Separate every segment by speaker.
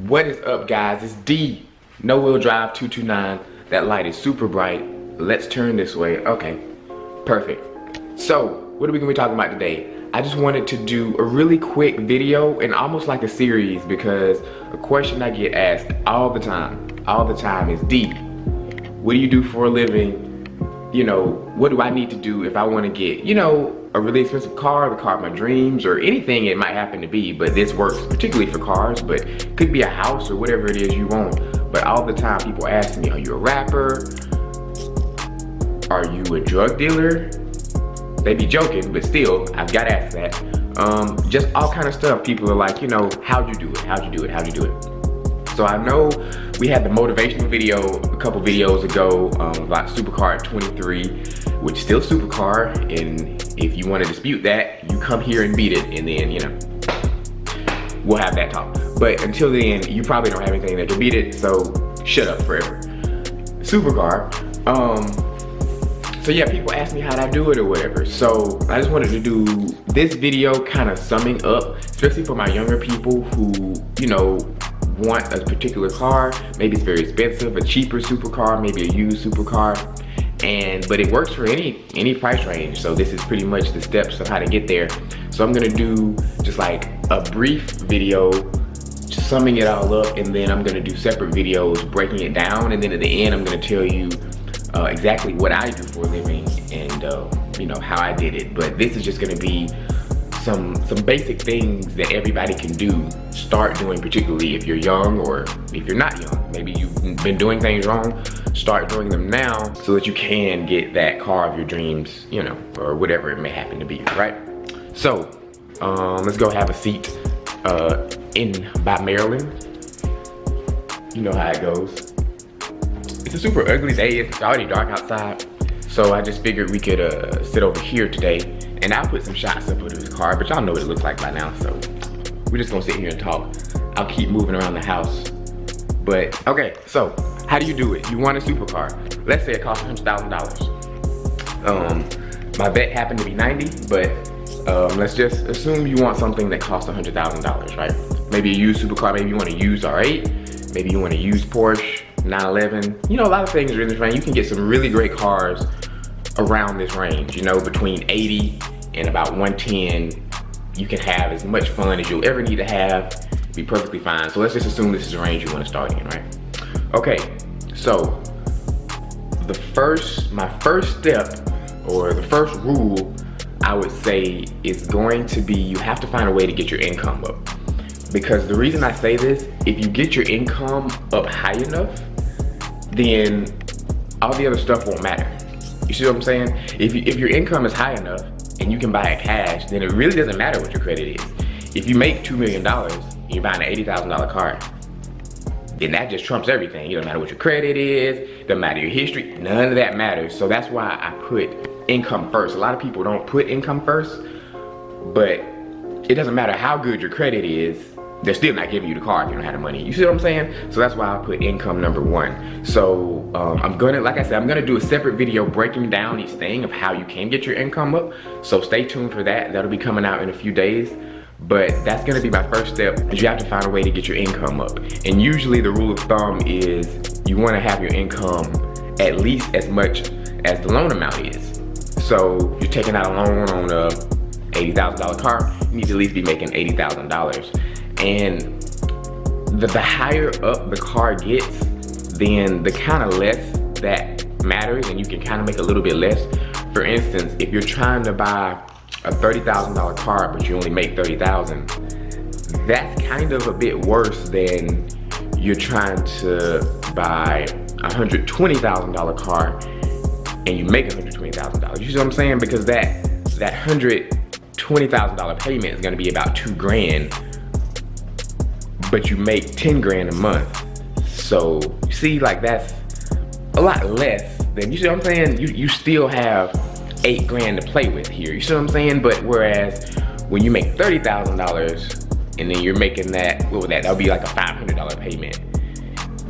Speaker 1: What is up, guys? It's D, no wheel drive 229. That light is super bright. Let's turn this way. Okay, perfect. So, what are we gonna be talking about today? I just wanted to do a really quick video and almost like a series, because a question I get asked all the time is, D, what do you do for a living? You know, what do I need to do if I want to get, you know, a really expensive car, the car of my dreams, or anything it might happen to be, but this works particularly for cars, but it could be a house or whatever it is you want. But all the time people ask me, are you a rapper? Are you a drug dealer? They be joking, but still, I've got to ask that. Just all kind of stuff. People are like, you know, how'd you do it? How'd you do it? How'd you do it? So I know we had the motivational video a couple videos ago about Supercar 23, which is still Supercar, and if you want to dispute that, you come here and beat it, and then, you know, we'll have that talk. But until then, you probably don't have anything that can beat it, so shut up forever. Supercar. So yeah, people ask me how'd I do it or whatever. So I just wanted to do this video kind of summing up, especially for my younger people who, you know, want a particular car. Maybe it's very expensive, a cheaper supercar, maybe a used supercar, but it works for any price range. So this is pretty much the steps of how to get there. So I'm gonna do just like a brief video summing it all up, and then I'm gonna do separate videos breaking it down, and then at the end I'm gonna tell you exactly what I do for a living and you know, how I did it. But this is just gonna be some basic things that everybody can do, start doing, particularly if you're young or if you're not young. Maybe you've been doing things wrong, start doing them now so that you can get that car of your dreams, you know, or whatever it may happen to be, right? So, let's go have a seat by Maryland. You know how it goes. It's a super ugly day, it's already dark outside. So I just figured we could sit over here today, and I'll put some shots up of this car, but y'all know what it looks like by now, so we're just gonna sit here and talk. I'll keep moving around the house. But, okay, so how do you do it? You want a supercar. Let's say it costs $100,000. My vet happened to be 90, but let's just assume you want something that costs $100,000, right? Maybe a used supercar, maybe you want a used R8, maybe you want a used Porsche 911. You know, a lot of things are in this range. You can get some really great cars around this range, you know, between 80 and about 110. You can have as much fun as you'll ever need to have, be perfectly fine. So let's just assume this is the range you want to start in, right? Okay, so my first step, or the first rule, I would say, is going to be you have to find a way to get your income up. Because the reason I say this, if you get your income up high enough, then all the other stuff won't matter. You see what I'm saying? If your income is high enough and you can buy it cash, then it really doesn't matter what your credit is. If you make $2 million and you're buying an $80,000 car, then that just trumps everything. It doesn't matter what your credit is, doesn't matter your history, none of that matters. So that's why I put income first. A lot of people don't put income first, but it doesn't matter how good your credit is, they're still not giving you the car if you don't have the money. You see what I'm saying? So that's why I put income number one. So I'm gonna, like I said, I'm gonna do a separate video breaking down each thing of how you can get your income up. So stay tuned for that. That'll be coming out in a few days. But that's gonna be my first step, is you have to find a way to get your income up. And usually the rule of thumb is you wanna have your income at least as much as the loan amount is. So you're taking out a loan on a $80,000 car, you need to at least be making $80,000. And the higher up the car gets, then the kind of less that matters, and you can kind of make a little bit less. For instance, if you're trying to buy a $30,000 car but you only make $30,000, that's kind of a bit worse than you're trying to buy a $120,000 car and you make $120,000. You see what I'm saying? Because that $120,000 payment is gonna be about $2 grand, but you make 10 grand a month. So you see, like, that's a lot less than, you see what I'm saying? You still have 8 grand to play with here. You see what I'm saying? But whereas when you make $30,000 and then you're making that, what would that would be like a $500 payment.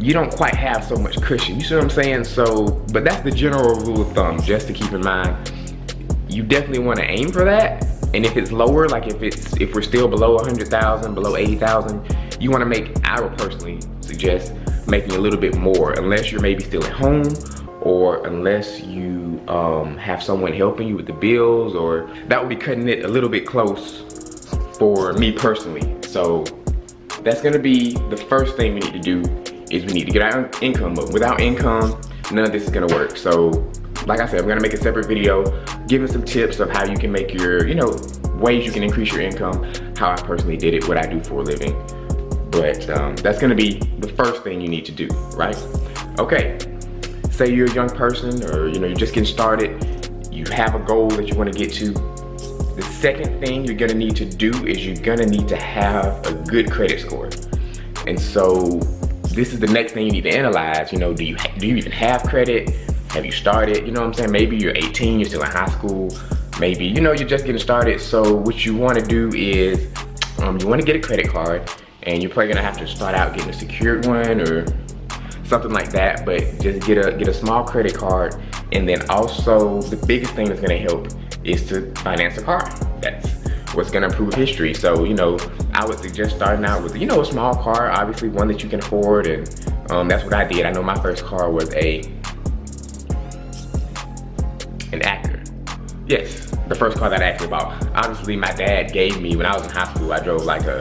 Speaker 1: You don't quite have so much cushion. You see what I'm saying? So, but that's the general rule of thumb, just to keep in mind. You definitely want to aim for that. And if it's lower, like if we're still below 100,000, below 80,000, you wanna make, I would personally suggest making a little bit more, unless you're maybe still at home, or unless you have someone helping you with the bills, or that would be cutting it a little bit close for me personally. So that's gonna be the first thing we need to do, is we need to get our income up. Without income, none of this is gonna work. So like I said, I'm gonna make a separate video giving some tips of how you can make your, ways you can increase your income, how I personally did it, what I do for a living. But that's gonna be the first thing you need to do, right? Okay, say you're a young person, or you're just getting started, you have a goal that you wanna get to. The second thing you're gonna need to do is you're gonna need to have a good credit score. And so this is the next thing you need to analyze. Do you even have credit? Have you started? You know what I'm saying? Maybe you're 18, you're still in high school. Maybe, you're just getting started. So what you wanna do is, you wanna get a credit card, and you're probably gonna have to start out getting a secured one or something like that, but just get a small credit card. And then also, the biggest thing that's gonna help is to finance a car. That's what's gonna improve history. So, I would suggest starting out with, a small car, obviously one that you can afford, and that's what I did. I know my first car was an Acura. Yes, the first car that I actually bought. Obviously, my dad gave me, when I was in high school, I drove like a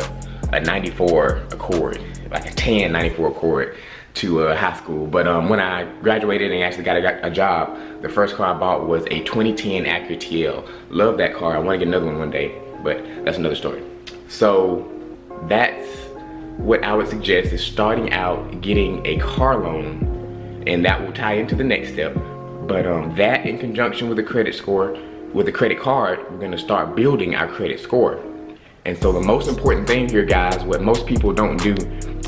Speaker 1: 94 Accord, like a tan 94 Accord to high school. But when I graduated and actually got a job, the first car I bought was a 2010 Acura TL. Love that car. I want to get another one day, but that's another story. So that's what I would suggest, is starting out getting a car loan, and that will tie into the next step. But that, in conjunction with the credit score, with the credit card, we're gonna start building our credit score. And so the most important thing here, guys, what most people don't do,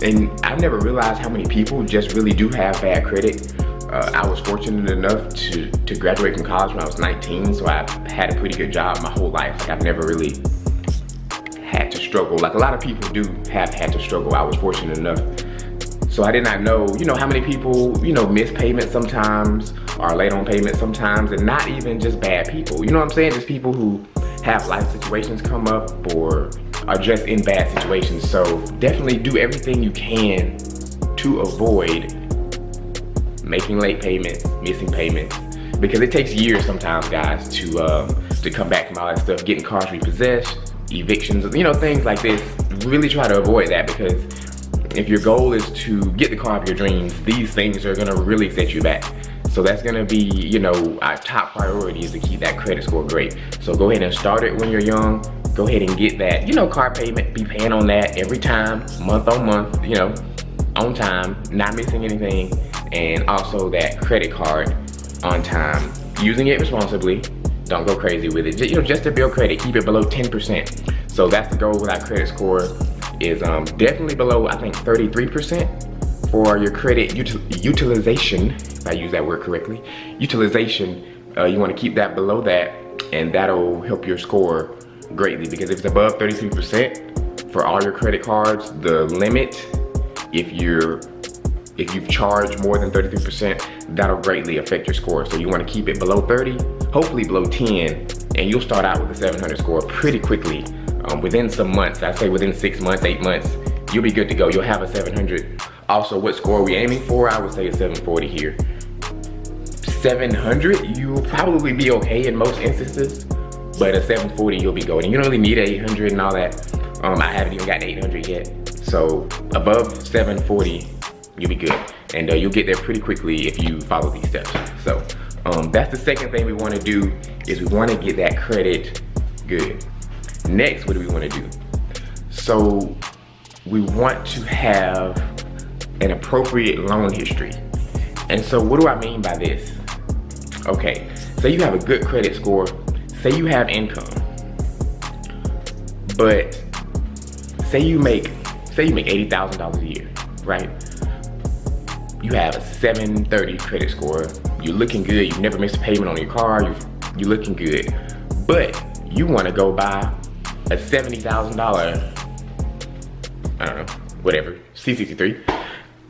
Speaker 1: and I've never realized how many people just really do have bad credit. I was fortunate enough to graduate from college when I was 19, so I had a pretty good job my whole life. Like, I've never really had to struggle. Like a lot of people do have had to struggle. I was fortunate enough. So I did not know, how many people, miss payments sometimes, are late on payments sometimes, and not even just bad people. You know what I'm saying? Just people who have life situations come up, or are just in bad situations. So definitely do everything you can to avoid making late payments, missing payments, because it takes years sometimes, guys, to come back from all that stuff, getting cars repossessed, evictions, things like this. Really try to avoid that, because if your goal is to get the car of your dreams, these things are gonna really set you back. So that's gonna be, our top priority, is to keep that credit score great. So go ahead and start it when you're young. Go ahead and get that, car payment, be paying on that every time, month on month, on time, not missing anything. And also that credit card on time, using it responsibly. Don't go crazy with it. Just to build credit, keep it below 10%. So that's the goal with our credit score, is definitely below, I think, 33% for your credit utilization, if I use that word correctly. Utilization, you want to keep that below that, and that'll help your score greatly, because if it's above 33% for all your credit cards, the limit, if you've charged more than 33%, that'll greatly affect your score. So you want to keep it below 30, hopefully below 10, and you'll start out with a 700 score pretty quickly. Within some months, I'd say within 6 months, 8 months, you'll be good to go. You'll have a 700. Also, what score are we aiming for? I would say a 740 here. 700, you'll probably be okay in most instances, but a 740, you'll be golden. You don't really need 800 and all that. I haven't even got 800 yet. So above 740, you'll be good. And you'll get there pretty quickly if you follow these steps. So that's the second thing we want to do, is we want to get that credit good. Next, what do we want to do? So we want to have an appropriate loan history. And so what do I mean by this? Okay, say you have a good credit score, say you have income, but say you make $80,000 a year, right? You have a 730 credit score, you're looking good, you've never missed a payment on your car, you're looking good, but you want to go buy a $70,000, I don't know, whatever, C63,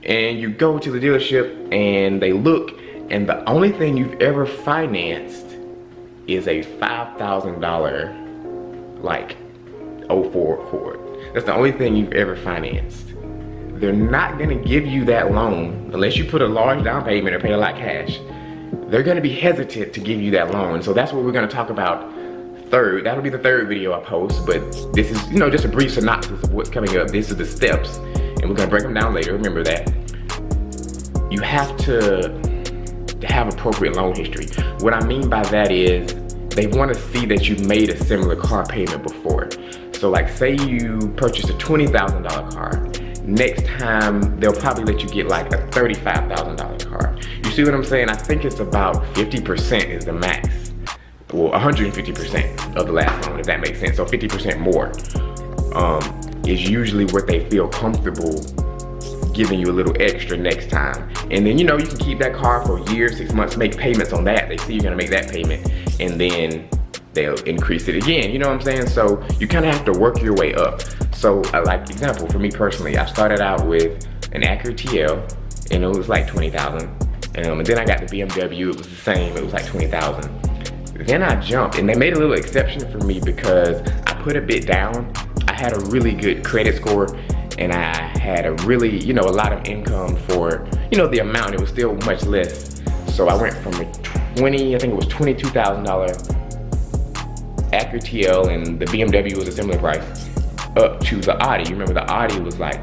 Speaker 1: and you go to the dealership and they look, and the only thing you've ever financed is a $5,000 like 04 Accord. That's the only thing you've ever financed. They're not gonna give you that loan unless you put a large down payment or pay a lot cash. They're gonna be hesitant to give you that loan. So that's what we're gonna talk about third. That'll be the third video I post, but this is, you know, just a brief synopsis of what's coming up. This is the steps, and we're gonna break them down later. Remember that. You have to have appropriate loan history. What I mean by that is they want to see that you've made a similar car payment before. So like say you purchased a $20,000 car. Next time they'll probably let you get like a $35,000 car. You see what I'm saying? I think it's about 50% is the max. Well, 150% of the last loan, if that makes sense. So 50% more is usually what they feel comfortable giving you a little extra next time. And then, you know, you can keep that car for a year, 6 months, make payments on that. They see you're gonna make that payment, and then they'll increase it again, you know what I'm saying? So you kind of have to work your way up. So like example, for me personally, I started out with an Acura TL, and it was like 20,000. And then I got the BMW, it was the same, it was like 20,000. Then I jumped, and they made a little exception for me because I put a bit down. I had a really good credit score, and I had a really, you know, a lot of income for, you know, the amount. It was still much less. So I went from a I think it was $22,000 Acura TL, and the BMW was a similar price, up to the Audi. You remember the Audi was like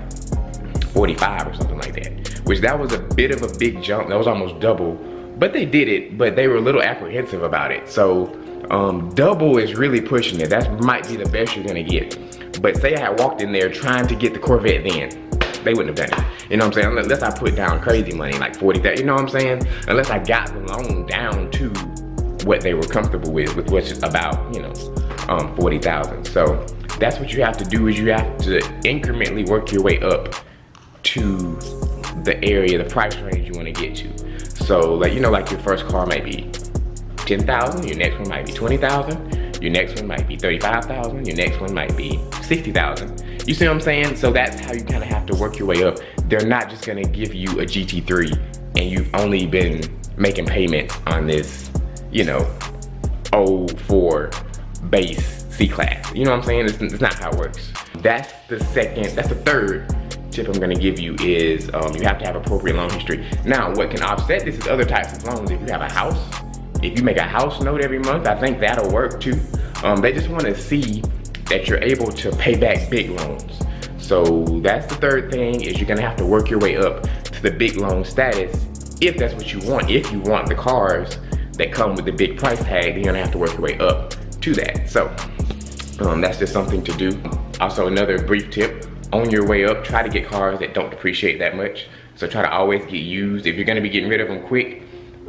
Speaker 1: 45 or something like that, which that was a bit of a big jump. That was almost double, but they did it, but they were a little apprehensive about it. So double is really pushing it. That might be the best you're gonna get. But say I had walked in there trying to get the Corvette then, they wouldn't have done it. You know what I'm saying? Unless I put down crazy money, like 40,000, you know what I'm saying? Unless I got the loan down to what they were comfortable with which is about, you know, 40,000. So that's what you have to do, is you have to incrementally work your way up to the area, the price range you want to get to. So like, you know, like your first car might be 10,000, your next one might be 20,000. Your next one might be 35,000. Your next one might be 60,000. You see what I'm saying? So that's how you kind of have to work your way up. They're not just gonna give you a GT3 and you've only been making payments on this, you know, 04 base C-Class. You know what I'm saying? It's not how it works. That's the third tip I'm gonna give you is you have to have appropriate loan history. Now, what can offset this is other types of loans. If you have a house, if you make a house note every month, I think that'll work too. They just wanna see that you're able to pay back big loans. So that's the third thing, is you're gonna have to work your way up to the big loan status if that's what you want. If you want the cars that come with the big price tag, then you're gonna have to work your way up to that. So that's just something to do. Also, another brief tip, on your way up, try to get cars that don't depreciate that much. So try to always get used. If you're gonna be getting rid of them quick,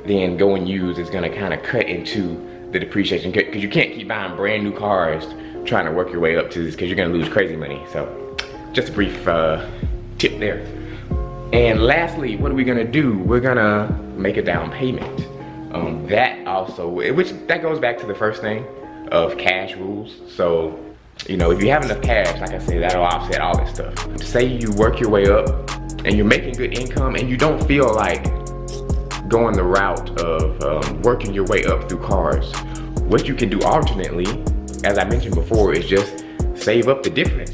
Speaker 1: then going used is gonna kind of cut into the depreciation, because you can't keep buying brand new cars trying to work your way up to this, because you're gonna lose crazy money. So just a brief tip there. And lastly, what are we gonna do? We're gonna make a down payment. That also, which that goes back to the first thing of cash rules. So, you know, if you have enough cash, like I said, that'll offset all this stuff. Say you work your way up and you're making good income and you don't feel like going the route of working your way up through cars. What you can do alternately, as I mentioned before, is just save up the difference.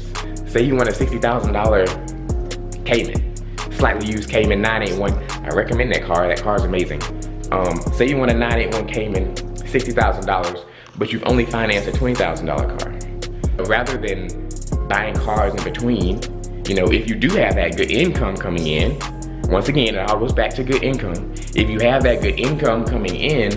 Speaker 1: Say you want a $60,000 Cayman, slightly used Cayman 981. I recommend that car. That car's amazing. Say you want a 981 Cayman, $60,000, but you've only financed a $20,000 car. Rather than buying cars in between, you know, if you do have that good income coming in, once again, it all goes back to good income. If you have that good income coming in,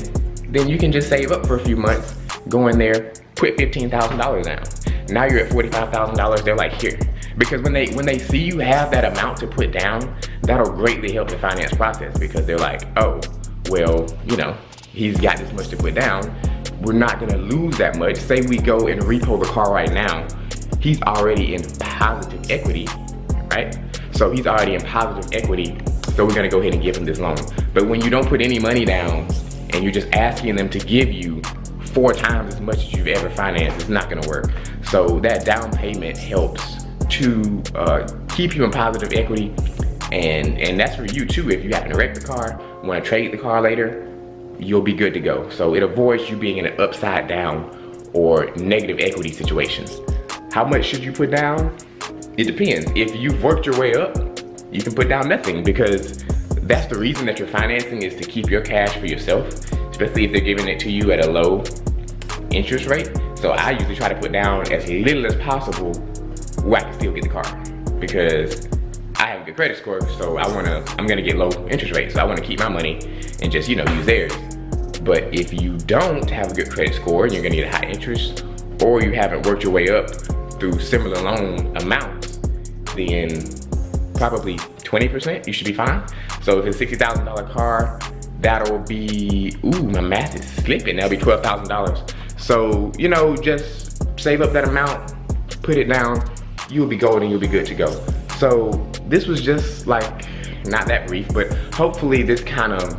Speaker 1: then you can just save up for a few months, go in there, put $15,000 down. Now you're at $45,000, they're like, here. Because when they see you have that amount to put down, that'll greatly help the finance process, because they're like, oh, well, you know, he's got this much to put down. We're not gonna lose that much. Say we go and repo the car right now, he's already in positive equity, right? So he's already in positive equity, so we're gonna go ahead and give him this loan. But when you don't put any money down and you're just asking them to give you 4 times as much as you've ever financed, it's not gonna work. So that down payment helps to keep you in positive equity, and that's for you too. If you happen to wreck the car, wanna trade the car later, you'll be good to go. So it avoids you being in an upside down or negative equity situation. How much should you put down? it depends. If you've worked your way up, you can put down nothing, because that's the reason that you're financing, is to keep your cash for yourself, especially if they're giving it to you at a low interest rate. So I usually try to put down as little as possible where I can still get the car, because I have a good credit score, so I'm gonna get low interest rates, so I wanna keep my money and just, you know, use theirs. But if you don't have a good credit score and you're gonna get a high interest, or you haven't worked your way up through similar loan amounts, then probably 20%, you should be fine. So if it's a $60,000 car, that'll be, ooh, my math is slipping, that'll be $12,000. So, you know, just save up that amount, put it down, you'll be golden, you'll be good to go. So this was just like, not that brief, but hopefully this kind of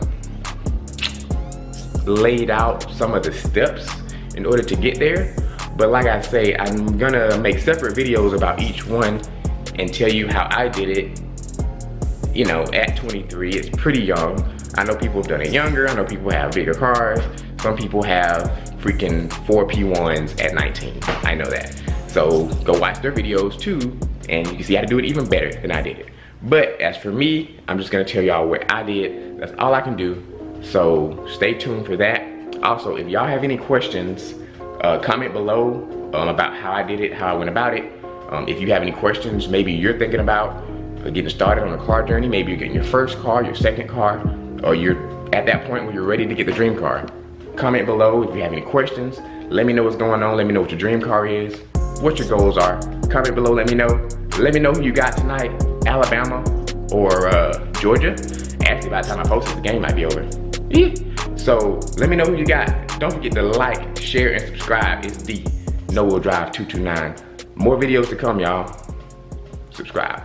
Speaker 1: laid out some of the steps in order to get there. But like I say, I'm gonna make separate videos about each one and tell you how I did it, you know, at 23. It's pretty young. I know people have done it younger. I know people have bigger cars. Some people have freaking 4 P1s at 19. I know that. So go watch their videos too, and you can see how to do it even better than I did it. But as for me, I'm just gonna tell y'all what I did. That's all I can do. So stay tuned for that. Also, if y'all have any questions, comment below about how I did it, how I went about it. If you have any questions, maybe you're thinking about getting started on a car journey, maybe you're getting your first car, your second car, or you're at that point where you're ready to get the dream car. Comment below if you have any questions. Let me know what's going on. Let me know what your dream car is, what your goals are. Comment below, let me know. Let me know who you got tonight, Alabama or Georgia. Actually, by the time I post this, the game might be over. So let me know who you got. Don't forget to like, share, and subscribe. It's the No Wheel Drive 229. More videos to come, y'all. Subscribe.